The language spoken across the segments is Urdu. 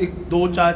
1-2-4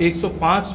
105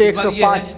105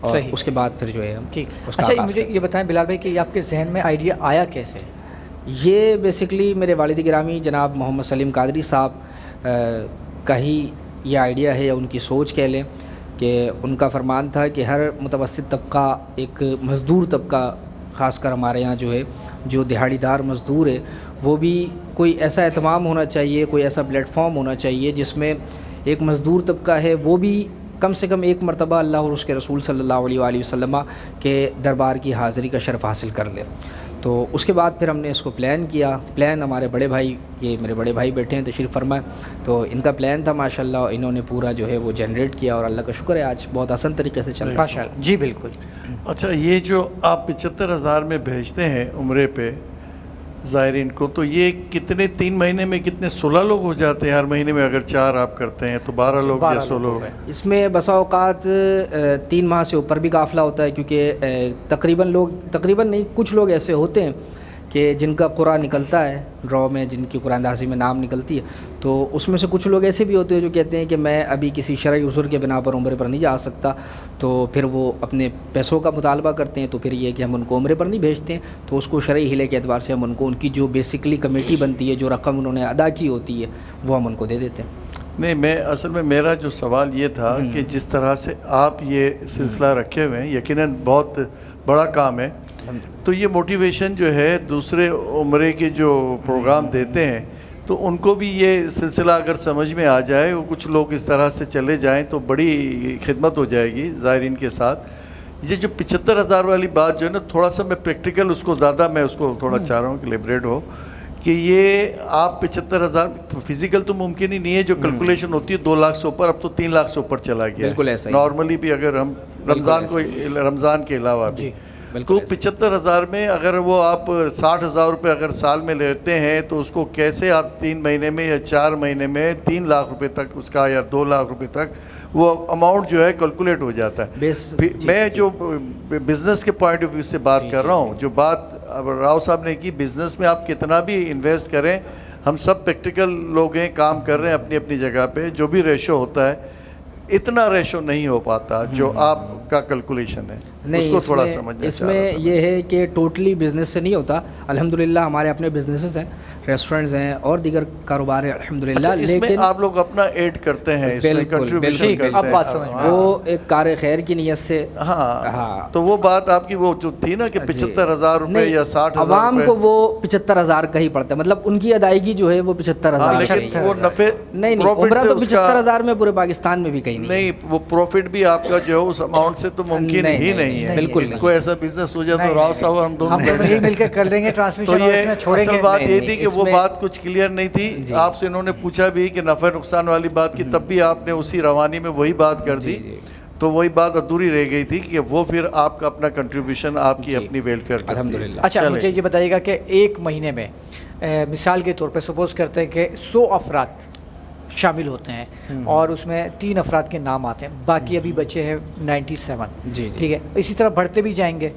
اور صحیح. اس کے بعد پھر جو ہے ہم ٹھیک. اس کا اچھا آغاز مجھے کریں. یہ بتائیں بلال بھائی کہ یہ آپ کے ذہن میں آئیڈیا آیا کیسے؟ یہ بیسکلی میرے والد گرامی جناب محمد سلیم قادری صاحب کا ہی یہ آئیڈیا ہے، یا ان کی سوچ کہہ لیں، کہ ان کا فرمان تھا کہ ہر متوسط طبقہ، ایک مزدور طبقہ خاص کر ہمارے یہاں جو ہے، جو دہاڑی دار مزدور ہے، وہ بھی کوئی ایسا اہتمام ہونا چاہیے، کوئی ایسا پلیٹ فارم ہونا چاہیے جس میں ایک مزدور طبقہ ہے وہ بھی کم سے کم ایک مرتبہ اللہ اور اس کے رسول صلی اللہ علیہ وآلہ وسلم کے دربار کی حاضری کا شرف حاصل کر لے. تو اس کے بعد پھر ہم نے اس کو پلان کیا. پلان ہمارے بڑے بھائی، یہ میرے بڑے بھائی بیٹھے ہیں تشریف فرمائے، تو ان کا پلان تھا ماشاءاللہ، انہوں نے پورا جو ہے وہ جنریٹ کیا، اور اللہ کا شکر ہے آج بہت آسان طریقے سے چل رہا ہے. ماشاءاللہ. جی بالکل. اچھا، یہ جو آپ 75,000 میں بھیجتے ہیں عمرے پہ زائرین کو، تو یہ کتنے 3 مہینے میں کتنے 16 لوگ ہو جاتے ہیں؟ ہر مہینے میں اگر 4 آپ کرتے ہیں تو 12 لوگ یا 16 لوگ ہیں. اس میں بسا اوقات 3 ماہ سے اوپر بھی قافلہ ہوتا ہے، کیونکہ تقریباً نہیں، کچھ لوگ ایسے ہوتے ہیں کہ جن کا قرعہ نکلتا ہے ڈرا میں، جن کی قرآن اندازی میں نام نکلتی ہے، تو اس میں سے کچھ لوگ ایسے بھی ہوتے ہیں جو کہتے ہیں کہ میں ابھی کسی شرعی عذر کے بنا پر عمرے پر نہیں جا سکتا، تو پھر وہ اپنے پیسوں کا مطالبہ کرتے ہیں. تو پھر یہ کہ ہم ان کو عمرے پر نہیں بھیجتے ہیں، تو اس کو شرعی حلے کے اعتبار سے ہم ان کو ان کی جو بیسکلی کمیٹی بنتی ہے، جو رقم انہوں نے ادا کی ہوتی ہے، وہ ہم ان کو دے دیتے ہیں. نہیں، اصل میں میرا جو سوال یہ تھا کہ جس طرح سے آپ یہ سلسلہ رکھے ہوئے ہیں، یقیناً بہت بڑا کام ہے، تو یہ موٹیویشن جو ہے دوسرے عمرے کے جو پروگرام دیتے ہیں، تو ان کو بھی یہ سلسلہ اگر سمجھ میں آ جائے، وہ کچھ لوگ اس طرح سے چلے جائیں تو بڑی خدمت ہو جائے گی زائرین کے ساتھ. یہ جو 75,000 والی بات جو ہے نا، تھوڑا سا میں پریکٹیکل اس کو زیادہ میں اس کو تھوڑا چاہ رہا ہوں کہ لیبریٹ ہو، کہ یہ آپ 75,000 فزیکل تو ممکن ہی نہیں ہے، جو کیلکولیشن ہوتی ہے 2 لاکھ سے اوپر، اب تو 3 لاکھ سے اوپر چلا گیا. بالکل ایسا ہی نارملی بھی اگر ہم رمضان کے علاوہ بھی، تو 75,000 میں اگر وہ آپ 60,000 روپے اگر سال میں لیتے ہیں، تو اس کو کیسے آپ 3 مہینے میں یا 4 مہینے میں 3 لاکھ روپے تک اس کا، یا 2 لاکھ روپے تک وہ اماؤنٹ جو ہے کیلکولیٹ ہو جاتا ہے. میں جو بزنس کے پوائنٹ آف ویو سے بات کر رہا ہوں، جو بات اب راؤ صاحب نے کی، بزنس میں آپ کتنا بھی انویسٹ کریں، ہم سب پریکٹیکل لوگ ہیں، کام کر رہے ہیں اپنی اپنی جگہ پہ، جو بھی ریشو ہوتا ہے اتنا ریشو نہیں ہو پاتا جو آپ کا کیلکولیشن ہے. اس کو تھوڑا سمجھنا اس میں یہ ہے کہ ٹوٹلی بزنس سے نہیں ہوتا. الحمدللہ ہمارے اپنے بزنسز ہیں، ریسٹورنٹس ہیں اور دیگر کاروبار ہیں الحمدللہ. اس میں آپ لوگ اپنا ایڈ کرتے ہیں، اس میں کنٹریبیوشن کرتے ہیں. اب بات سمجھ میں، وہ ایک کار خیر کی نیت سے. ہاں، تو وہ بات آپ کی وہ جو تھی نا کہ 75,000 روپے یا 60,000 عوام کو وہ 75,000 کا ہی پڑتا ہے، مطلب ان کی ادائیگی جو ہے وہ 75,000. لیکن وہ نفع نہیں، عمرہ تو 75,000 میں پورے پاکستان میں بھی کہیں نہیں، وہ پروفٹ بھی آپ کا جو ہے اس اماؤنٹ سے تو ممکن ہی نہیں ہے. بالکل کوئی ایسا بزنس ہو جائے تو راؤ صاحب ہم دونوں مل کے کر لیں گے ٹرانسمیشن. تو یہ اصل بات یہ تھی کہ وہ بات کچھ کلیئر نہیں تھی. آپ سے انہوں نے پوچھا بھی کہ نفع نقصان والی بات کی، تب بھی آپ نے اسی روانی میں وہی بات کر دی، تو وہی بات ادھوری رہ گئی تھی کہ وہ پھر آپ کا اپنا کنٹریبیوشن آپ کی اپنی ویلفیئر کرتی ہے. الحمدللہ. اچھا مجھے یہ بتائیے گا کہ ایک مہینے میں مثال کے طور پہ سپوز کرتے ہیں کہ 100 افراد شامل ہوتے ہیں اور اس میں 3 افراد کے نام آتے ہیں، باقی ابھی بچے ہیں 97. ٹھیک ہے، اسی طرح بڑھتے بھی جائیں گے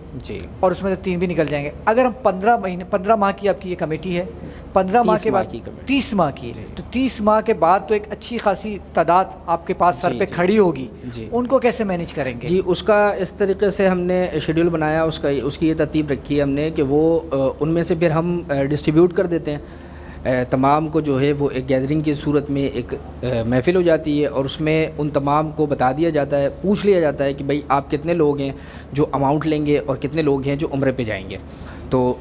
اور اس میں 3 بھی نکل جائیں گے. اگر ہم 15 ماہ کی آپ کی یہ کمیٹی ہے، 15 ماہ کے بعد 30 ماہ کی، تو 30 ماہ کے بعد تو ایک اچھی خاصی تعداد آپ کے پاس سر پہ کھڑی ہوگی، ان کو کیسے مینیج کریں گے؟ جی، اس کا اس طریقے سے ہم نے شیڈیول بنایا، اس کی یہ ترتیب رکھی ہے ہم نے کہ وہ ان میں سے پھر ہم ڈسٹریبیوٹ کر دیتے ہیں تمام کو، جو ہے وہ ایک گیدرنگ کی صورت میں ایک محفل ہو جاتی ہے، اور اس میں ان تمام کو بتا دیا جاتا ہے، پوچھ لیا جاتا ہے کہ بھائی آپ کتنے لوگ ہیں جو اماؤنٹ لیں گے اور کتنے لوگ ہیں جو عمرے پہ جائیں گے. تو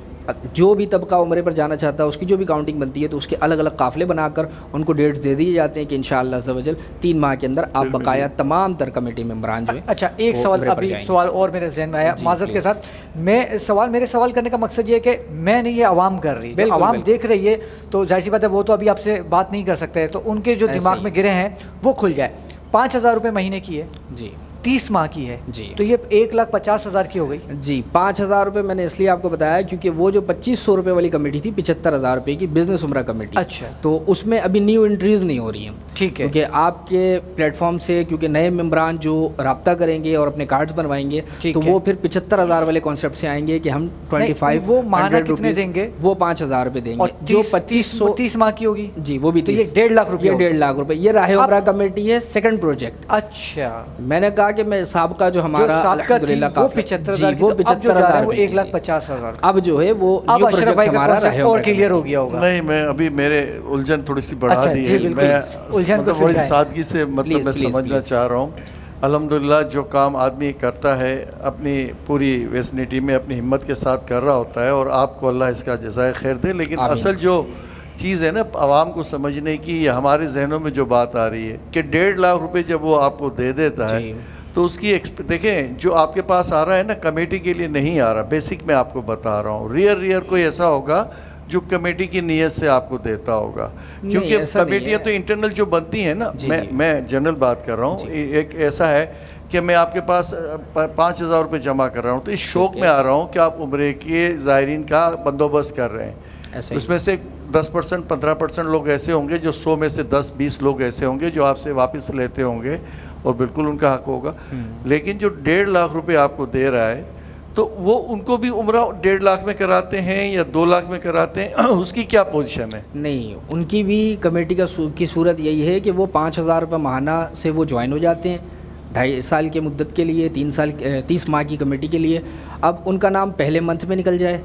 جو بھی طبقہ عمرے پر جانا چاہتا ہے اس کی جو بھی کاؤنٹنگ بنتی ہے، تو اس کے الگ الگ قافلے بنا کر ان کو ڈیٹس دے دیے جاتے ہیں کہ انشاءاللہ عز و جل 3 ماہ کے اندر آپ بقایا تمام تر کمیٹی ممبران جو ہے. اچھا، ایک سوال ابھی سوال اور میرے ذہن میں آیا معذرت کے ساتھ. میرے سوال کرنے کا مقصد یہ ہے کہ میں نہیں، یہ عوام کر رہی ہے، عوام دیکھ رہی ہے، تو ظاہر سی بات ہے وہ تو ابھی آپ سے بات نہیں کر سکتے، تو ان کے جو دماغ میں گرے ہیں وہ کھل جائے. 5,000 روپے مہینے کی ہے جی، 30 ماہ کی ہے، جی، تو یہ 1,50,000 کی ہو گئی. جی، 5,000 روپے میں نے اس لیے آپ کو بتایا کیونکہ وہ جو 2,500 روپے والی کمیٹی تھی، 75,000 روپے کی بزنس عمرہ کمیٹی، اچھا، تو اس میں ابھی نیو انٹریز نہیں ہو رہی ہیں. ٹھیک ہے، کیونکہ آپ کے پلیٹ فارم سے کیونکہ نئے ممبران جو رابطہ کریں گے اور اپنے کارڈز بنوائیں گے، تو وہ پھر 75,000 والے کانسیپٹ سے آئیں گے کہ ہم 25 وہ ماہانہ کتنے دیں گے؟ وہ 5,000 روپے دیں گے. جو 2500 30 ماہ کی ہوگی، جی، وہ بھی 1.5 لاکھ روپے. 1.5 لاکھ روپے. یہ راہ عمرہ کمیٹی ہے سیکنڈ پروجیکٹ. اچھا، میں نے کہا کہ میں سابقہ جو ہمارا الحمدللہ وہ 75,000 کی، اب جو جا رہے ہیں وہ 1,50,000، اب جو ہے وہ اب اشرف بھائی کا کانسیپٹ اور کلیئر ہو گیا ہوگا. نہیں میں ابھی میرے الجھن تھوڑی سی بڑھا دی ہے، میں مطلب بڑی سادگی سے مطلب میں سمجھنا چاہ رہا ہوں. الحمدللہ جو کام آدمی کرتا ہے اپنی پوری ویسنٹی میں اپنی ہمت کے ساتھ کر رہا ہوتا ہے، اور آپ کو اللہ اس کا جزائے خیر دے. لیکن اصل جو چیز ہے نا عوام کو سمجھنے کی، یا ہمارے ذہنوں میں جو بات آ رہی ہے کہ 1.5 لاکھ روپے جب وہ آپ کو دے دیتا ہے تو اس کی دیکھیں جو آپ کے پاس آ رہا ہے نا کمیٹی کے لیے نہیں آ رہا. بیسک میں آپ کو بتا رہا ہوں، ریئر کوئی ایسا ہوگا جو کمیٹی کی نیت سے آپ کو دیتا ہوگا، کیونکہ کمیٹیاں تو انٹرنل جو بنتی ہیں نا، میں جنرل بات کر رہا ہوں. ایک ایسا ہے کہ میں آپ کے پاس 5,000 روپے جمع کر رہا ہوں تو اس شوق میں آ رہا ہوں کہ آپ عمرے کے زائرین کا بندوبست کر رہے ہیں. اس میں سے 10% 15% لوگ ایسے ہوں گے جو 100 میں سے 10-20 لوگ ایسے ہوں گے جو آپ سے واپس لیتے ہوں گے، اور بالکل ان کا حق ہوگا. لیکن جو 1.5 لاکھ روپے آپ کو دے رہا ہے تو وہ ان کو بھی عمرہ 1.5 لاکھ میں کراتے ہیں یا 2 لاکھ میں کراتے ہیں، اس کی کیا پوزیشن ہے؟ نہیں، ان کی بھی کمیٹی کی صورت یہی ہے کہ وہ 5,000 روپے ماہانہ سے وہ جوائن ہو جاتے ہیں 2.5 سال کے مدت کے لیے، 30 ماہ کی کمیٹی کے لیے. اب ان کا نام پہلے منتھ میں نکل جائے،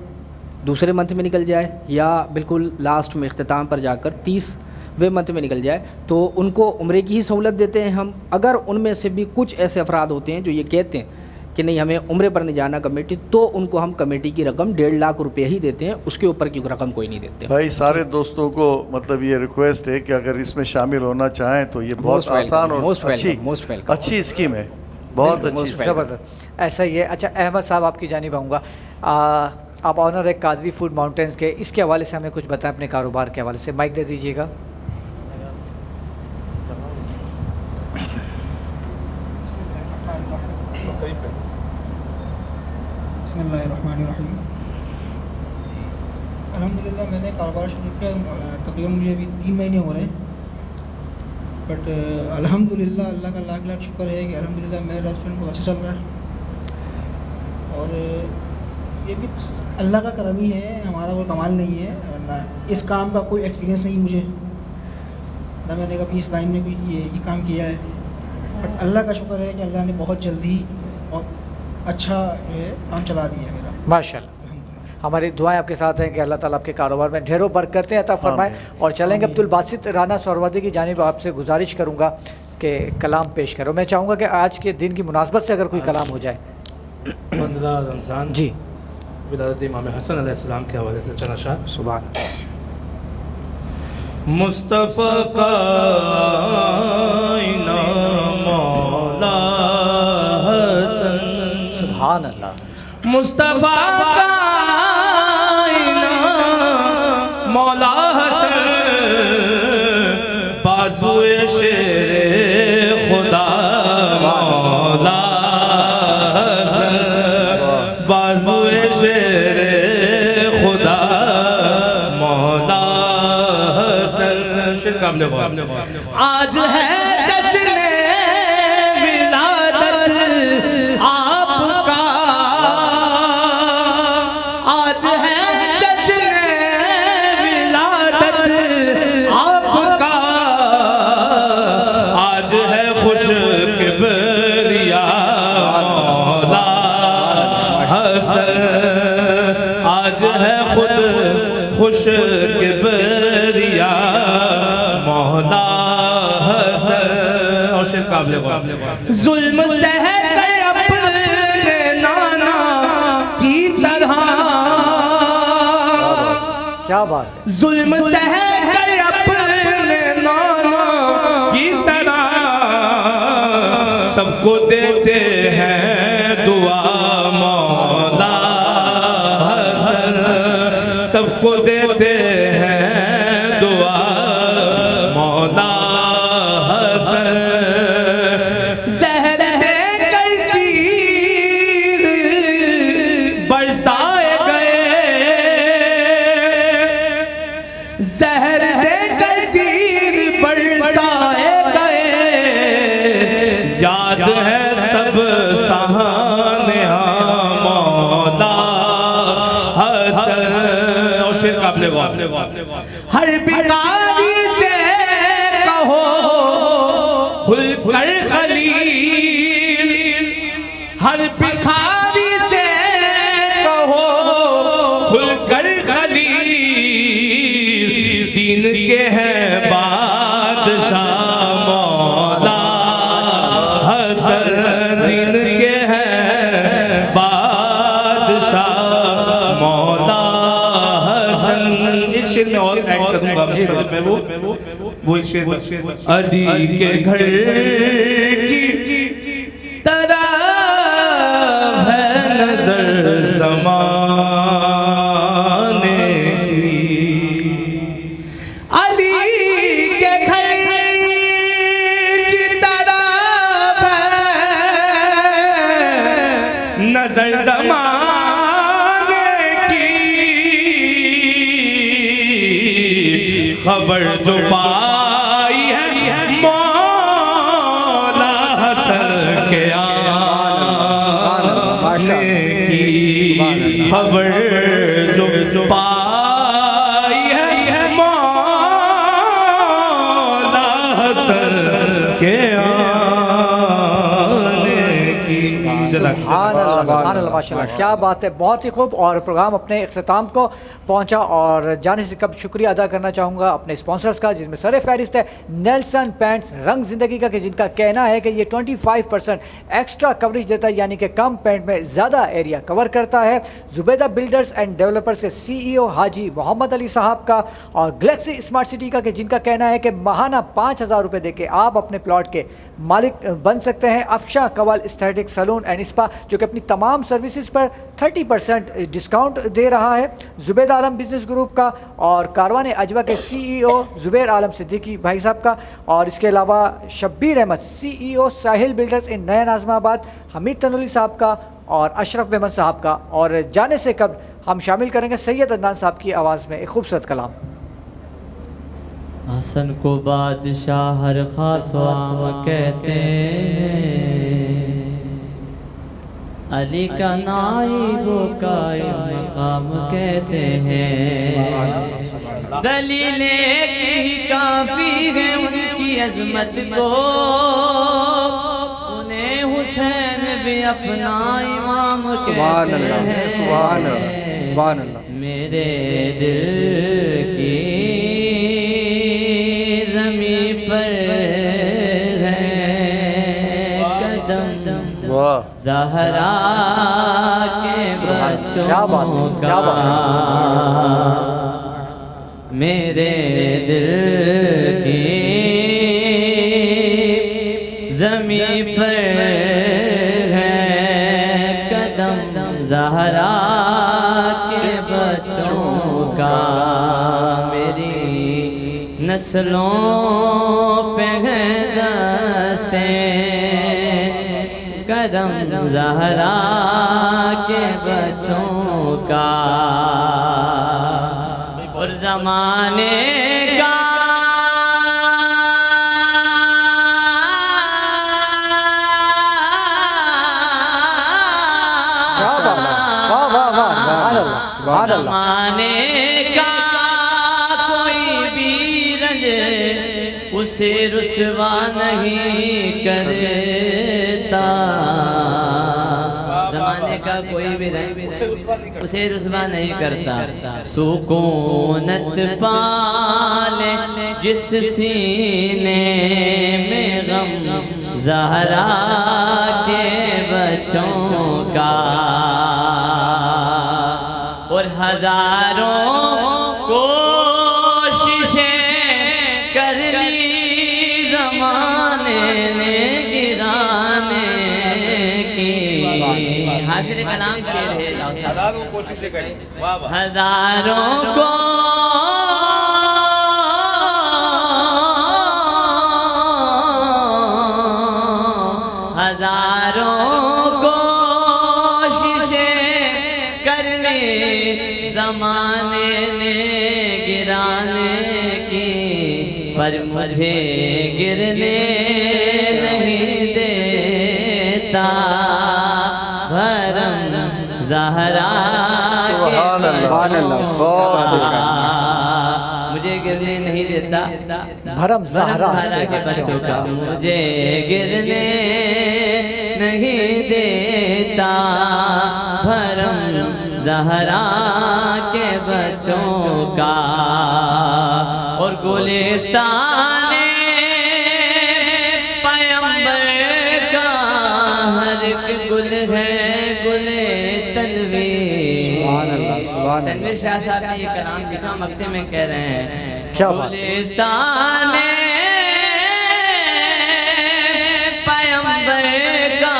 دوسرے منتھ میں نکل جائے، یا بالکل لاسٹ میں اختتام پر جا کر 30ویں منتھ میں نکل جائے، تو ان کو عمرے کی ہی سہولت دیتے ہیں ہم. اگر ان میں سے بھی کچھ ایسے افراد ہوتے ہیں جو یہ کہتے ہیں کہ نہیں ہمیں عمرے پر نہیں جانا کمیٹی، تو ان کو ہم کمیٹی کی رقم 1.5 لاکھ روپے ہی دیتے ہیں، اس کے اوپر کی رقم کوئی نہیں دیتے. بھائی سارے دوستوں کو مطلب یہ ریکویسٹ ہے کہ اگر اس میں شامل ہونا چاہیں تو یہ بہت آسان اور اچھی اسکیم ہے، بہت اچھی زبردست. ایسا ہی ہے. اچھا احمد صاحب آپ کی جانب آؤں گا، آپ آنر ہے قادری فوڈ ماؤنٹینز کے، اس کے حوالے سے ہمیں کچھ بتائیں اپنے کاروبار کے حوالے سے. مائک دے دیجیے گا. بسم اللہ الرحمن الرحیم. الحمدللہ میں نے کاروبار شروع کیا تقریباً مجھے ابھی 3 مہینے ہو رہے ہیں، بٹ الحمدللہ اللہ کا لاکھ لاکھ شکر ہے کہ الحمدللہ میرا ریسٹورینٹ بہت اچھا چل رہا ہے، اور یہ بھی اللہ کا کرم ہی ہے، ہمارا کوئی کمال نہیں ہے، ورنہ اس کام کا کوئی ایکسپیرینس نہیں مجھے، نہ میں نے کبھی اس لائن میں کوئی یہ کام کیا ہے. بٹ اللہ کا شکر ہے کہ اللہ نے بہت جلدی اور اچھا جو ہے کام چلا دیا ہے میرا ماشاء اللہ. ہماری دعائیں آپ کے ساتھ ہیں کہ اللہ تعالیٰ آپ کے کاروبار میں ڈھیروں برکتیں عطا فرمائے. اور چلیں گے عبدالباسط رانا سہروردی کی جانب آپ سے گزارش کروں گا کہ کلام پیش کرو. میں چاہوں گا کہ آج کے دن کی مناسبت سے اگر کوئی کلام ہو جائے. 15 رمضان جی، ولادت امام حسن علیہ السلام کے حوالے سے چند اشعار. سبحان مصطفیٰ کا آئینہ مولا حسن، سبحان اللہ. مصطفیٰ کا آئینہ مولا حسن، بازوئے شیر خدا مولا حسن، بازوئے شیر خدا مولا حسن. شیر کام لے آج ہے جشن ولادت آپ کا، آج ہے جشن ولادت آپ کا، آج ہے خوش کبریا مولا حسن، آج ہے خود خوش کبریا مولا حسن. اور شیر قابل ظلم سہ کر اپنے نانا کی طرح، کیا بات ہے. ظلم سہ کر اپنے نانا کی طرح، سب کو دیتے ہیں دعا مولا حسن، سب کو دیتے ہیں دعا مولا حسن. زہر دے کر تیر برسائے گئے، زہر دے کر تیر برسائے گئے، یاد ہے سب سہانیاں مولا حسن. اور شیر قابل ہر بیکاری سے کہو کھل کر خلیل، ہر بھکاری سے کہو کھل کر خلیل دین کے ہیں بادشاہ مولا حسن دین کے ہیں بادشاہ مولا حسن. ایک شعر میں اور ایڈ کروں گا وہ ایک شعر علی کے گھر کی طرح ہے نظر زمانے کی. علی کے گھر کی طرح ہے نظر زمانے کی. خبر جو پائی ہے مولا حسن کے آنے کی. خبر جو پائی ہے مولا حسن کے آنے کی. سبحان اللہ ماشاءاللہ کیا بات ہے. بہت ہی خوب. اور پروگرام اپنے اختتام کو پہنچا اور جانے سے قبل شکریہ ادا کرنا چاہوں گا اپنے اسپانسرز کا جس میں سر فہرست ہے نیلسن پینٹس رنگ زندگی کا کہ جن کا کہنا ہے کہ یہ 25% ایکسٹرا کوریج دیتا ہے یعنی کہ کم پینٹ میں زیادہ ایریا کور کرتا ہے. زبیدہ بلڈرز اینڈ ڈیولپرز کے CEO حاجی محمد علی صاحب کا اور گلیکسی اسمارٹ سٹی کا کہ جن کا کہنا ہے کہ ماہانہ 5,000 روپے دے کے آپ اپنے پلاٹ کے مالک بن سکتے ہیں. افشا قوال اسٹیٹک سلون اینڈ اسپا جو کہ اپنی تمام سروسز پر 30% ڈسکاؤنٹ دے رہا ہے. زبید عالم بزنس گروپ کا اور کاروان اجوا کے CEO زبیر عالم صدیقی بھائی صاحب کا اور اس کے علاوہ شبیر احمد CEO ساحل بلڈرز ان نیا ناظم آباد حمید تنولی صاحب کا اور اشرف محمد صاحب کا. اور جانے سے قبل ہم شامل کریں گے سید عدنان صاحب کی آواز میں ایک خوبصورت کلام. حسن کو بادشاہ ہر خاص و عام کہتے ہیں علی کا نائب و قائم مقام کہتے ہیں دلیل ایک ہی کافی ہے ان کی عظمت کو انہیں حسین بھی اپنا امام کہتے ہیں سبحان اللہ میرے دل کی زمین پر ہے قدم زہرا کے بچوں کا میرے دل کی زمین پر ہے قدم زہرا کے بچوں کا میری نسلوں پہ ہے دستے کرم زہرا کے بچوں کا اور زمانے کا زمانے کا کوئی بھی رنج اسے رسوا نہیں کرتا زمانے کا کوئی بھی رنج اسے رسوا نہیں کرتا سکونت پالے جس سینے میں غم زہرا کے بچوں کا اور ہزاروں کوششیں کر لی زمانے نے گرانے کی حاصل کلام شعر ہے ہزاروں کوششیں کری ہزاروں زمانے نے گرانے کی پر مجھے گرنے نہیں دیتا بھرم زہرا مجھے گرنے نہیں دیتا بھرم زہرا کے بچوں کا مجھے گرنے نہیں دیتا بھرم زہرا کے بچوں کا، اور گلستان پیغمبر کا ہر ایک گل ہے گل تنویر۔ سبحان اللہ، سبحان اللہ۔ تنویر شاہ صاحب نے یہ کلام لکھا، مکتے میں کہہ رہے ہیں کیا بات؟ گلستان پیغمبر کا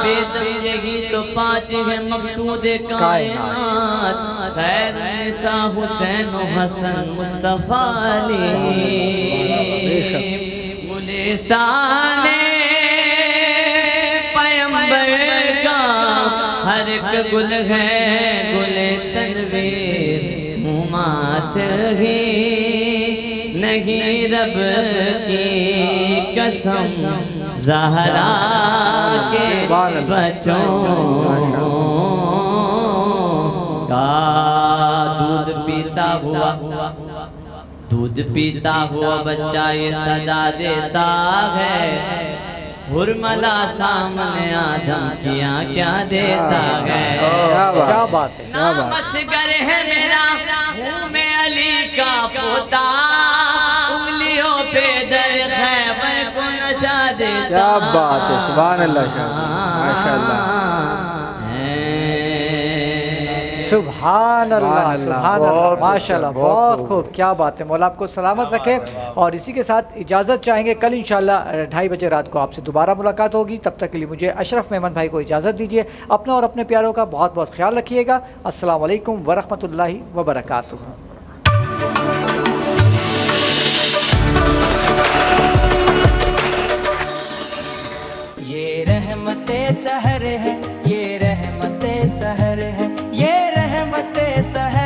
بے دم یہی تو پانچ ہے مقصود کائنات، خیر نساء حسین و حسن مصطفیٰ علی۔ گلستان پیغمبر کا ہر ایک گل ہے گل تنویر، مماثل ہی نہیں رب کی قسم زہرا کے بچوں کا۔ دودھ پیتا ہوا بچہ یہ صدا دیتا ہے، حرملا سامنے آدم کیا کیا دیتا ہے۔ کیا بات ہے، نام اصغر ہے میرا، ہوں میں علی کا پوتا، انگلیوں پہ در خیبر کو نچا دیتا۔ کیا بات ہے، سبحان اللہ شاہ، ماشاءاللہ۔ سبحان اللہ، سبحان اللہ، ماشاءاللہ، بہت خوب، کیا بات ہے۔ مولا آپ کو سلامت رکھے، اور اسی کے ساتھ اجازت چاہیں گے، کل انشاءاللہ 2:30 بجے رات کو آپ سے دوبارہ ملاقات ہوگی۔ تب تک کے لیے مجھے اشرف میمن بھائی کو اجازت دیجیے، اپنا اور اپنے پیاروں کا بہت بہت خیال رکھیے گا۔ السلام علیکم ورحمۃ اللہ وبرکاتہ۔ یہ رحمت سحر ہے، یہ رحمت سحر ہے، یہ رحمت سحر